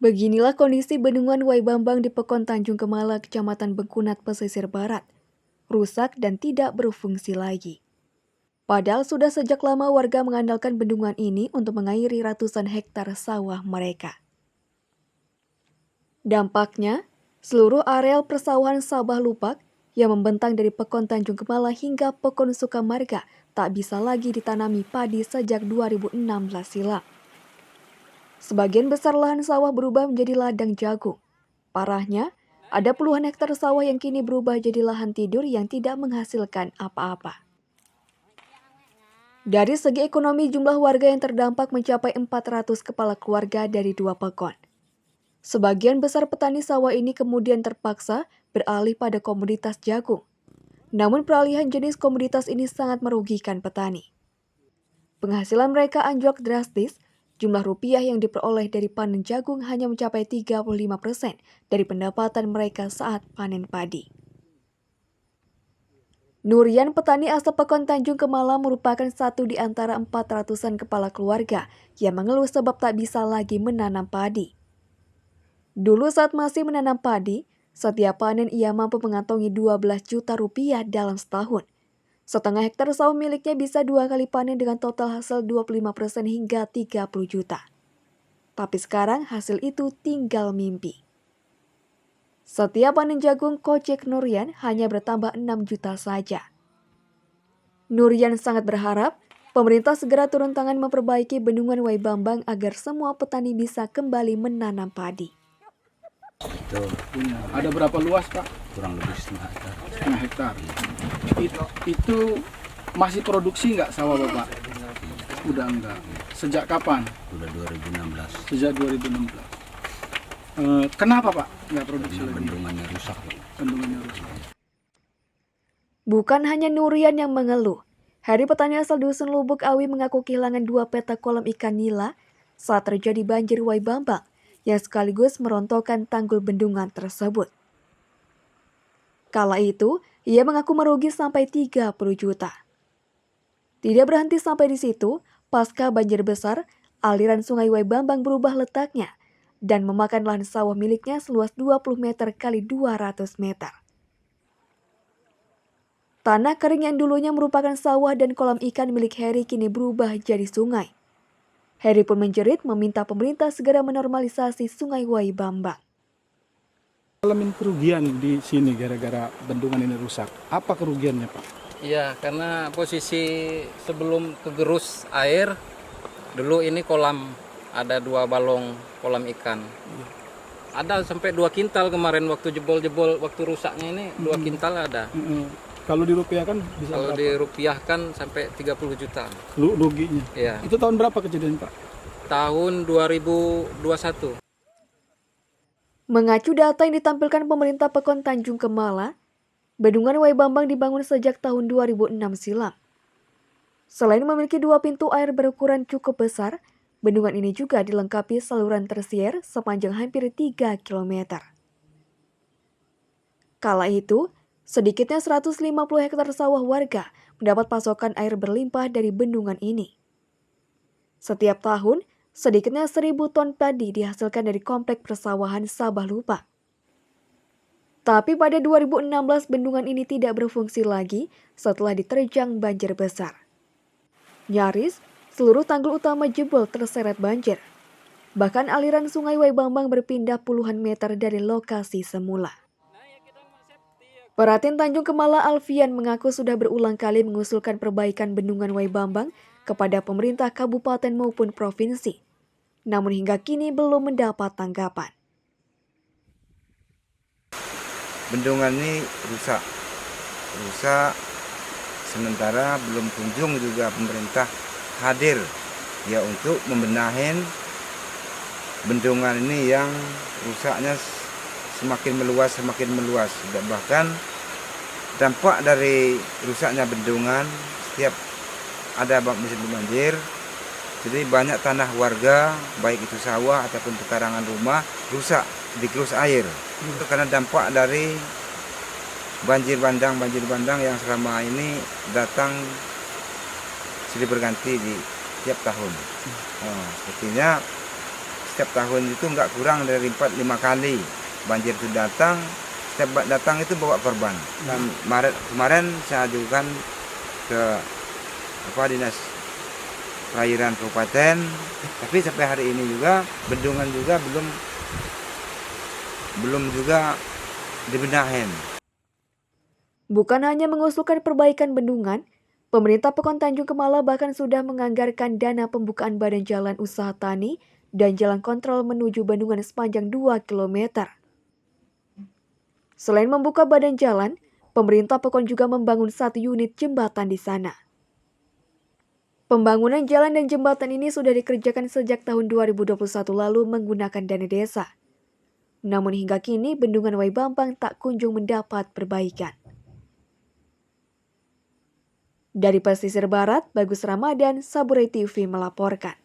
Beginilah kondisi bendungan Waibambang di Pekon Tanjung Kemala, Kecamatan Bengkunat, Pesisir Barat. Rusak dan tidak berfungsi lagi. Padahal sudah sejak lama warga mengandalkan bendungan ini untuk mengairi ratusan hektar sawah mereka. Dampaknya, seluruh areal persawahan Sabah Lupak yang membentang dari Pekon Tanjung Kemala hingga Pekon Sukamarga tak bisa lagi ditanami padi sejak 2016 silam. Sebagian besar lahan sawah berubah menjadi ladang jagung. Parahnya, ada puluhan hektar sawah yang kini berubah jadi lahan tidur yang tidak menghasilkan apa-apa. Dari segi ekonomi, jumlah warga yang terdampak mencapai 400 kepala keluarga dari 2 pekon. Sebagian besar petani sawah ini kemudian terpaksa beralih pada komoditas jagung. Namun peralihan jenis komoditas ini sangat merugikan petani. Penghasilan mereka anjlok drastis. Jumlah rupiah yang diperoleh dari panen jagung hanya mencapai 35% dari pendapatan mereka saat panen padi. Nurian, petani asal Pekon Tanjung Kemala, merupakan satu di antara 400-an kepala keluarga yang mengeluh sebab tak bisa lagi menanam padi. Dulu saat masih menanam padi, setiap panen ia mampu mengantongi 12 juta rupiah dalam setahun. Setengah hektar sawah miliknya bisa 2 kali panen dengan total hasil 25% hingga 30 juta. Tapi sekarang hasil itu tinggal mimpi. Setiap panen jagung, kocek Nurian hanya bertambah 6 juta saja. Nurian sangat berharap pemerintah segera turun tangan memperbaiki bendungan Waibambang agar semua petani bisa kembali menanam padi. Itu Ada berapa luas, Pak? kurang lebih setengah hektar. Setengah hektar. Itu masih produksi nggak sawah Bapak? Udah enggak. Sejak kapan? Udah 2016. Sejak 2016. Kenapa Pak nggak produksi Karena lagi? bendungannya rusak. Bendungannya rusak. Bukan hanya Nurian yang mengeluh. Heri, petani asal Dusun Lubuk Awi, mengaku kehilangan 2 petak kolam ikan nila saat terjadi banjir Waibambang yang sekaligus merontokkan tanggul bendungan tersebut. Kala itu, ia mengaku merugi sampai 30 juta. Tidak berhenti sampai di situ, pasca banjir besar, aliran sungai Waibambang berubah letaknya dan memakan lahan sawah miliknya seluas 20 meter kali 200 meter. Tanah kering yang dulunya merupakan sawah dan kolam ikan milik Heri kini berubah jadi sungai. Heri pun menjerit meminta pemerintah segera menormalisasi sungai Waibambang. Alamin kerugian di sini gara-gara bendungan ini rusak. Apa kerugiannya Pak? Iya, karena posisi sebelum kegerus air, dulu ini kolam, ada 2 balong kolam ikan. Ada sampai 2 kintal kemarin waktu jebol-jebol, waktu rusaknya ini 2 kintal ada. Kalau dirupiahkan bisa Kalau berapa? dirupiahkan sampai 30 juta. Ruginya. Iya, Itu tahun berapa kejadian Pak? tahun 2021. Mengacu data yang ditampilkan pemerintah Pekon Tanjung Kemala, bendungan Waibambang dibangun sejak tahun 2006 silam. Selain memiliki 2 pintu air berukuran cukup besar, bendungan ini juga dilengkapi saluran tersier sepanjang hampir 3 km. Kala itu, sedikitnya 150 hektar sawah warga mendapat pasokan air berlimpah dari bendungan ini. Setiap tahun, sedikitnya 1.000 ton padi dihasilkan dari komplek persawahan Sabah Lupak. Tapi pada 2016 bendungan ini tidak berfungsi lagi setelah diterjang banjir besar. Nyaris, seluruh tanggul utama jebol terseret banjir. Bahkan aliran sungai Waibambang berpindah puluhan meter dari lokasi semula. Peratin Tanjung Kemala Alfian mengaku sudah berulang kali mengusulkan perbaikan bendungan Waibambang kepada pemerintah kabupaten maupun provinsi. Namun hingga kini belum mendapat tanggapan. Bendungan ini rusak, sementara belum kunjung juga pemerintah hadir ya untuk membenahin bendungan ini yang rusaknya semakin meluas. Bahkan dampak dari rusaknya bendungan setiap ada musim banjir, jadi banyak tanah warga baik itu sawah ataupun pekarangan rumah rusak digerus air. Itu karena dampak dari banjir bandang yang selama ini datang silih berganti di tiap tahun. Sepertinya setiap tahun itu nggak kurang dari 4-5 kali banjir itu datang. Setiap datang itu bawa korban. Dan Maret kemarin saya ajukan ke dinas perairan kabupaten, tapi sampai hari ini juga bendungan juga belum juga dibenahin. Bukan hanya mengusulkan perbaikan bendungan, pemerintah Pekon Tanjung Kemala bahkan sudah menganggarkan dana pembukaan badan jalan usaha tani dan jalan kontrol menuju bendungan sepanjang 2 km. Selain membuka badan jalan, pemerintah Pekon juga membangun 1 unit jembatan di sana. Pembangunan jalan dan jembatan ini sudah dikerjakan sejak tahun 2021 lalu menggunakan dana desa. Namun hingga kini bendungan Waibambang tak kunjung mendapat perbaikan. Dari pesisir barat, Bagus Ramadan, Saburai TV melaporkan.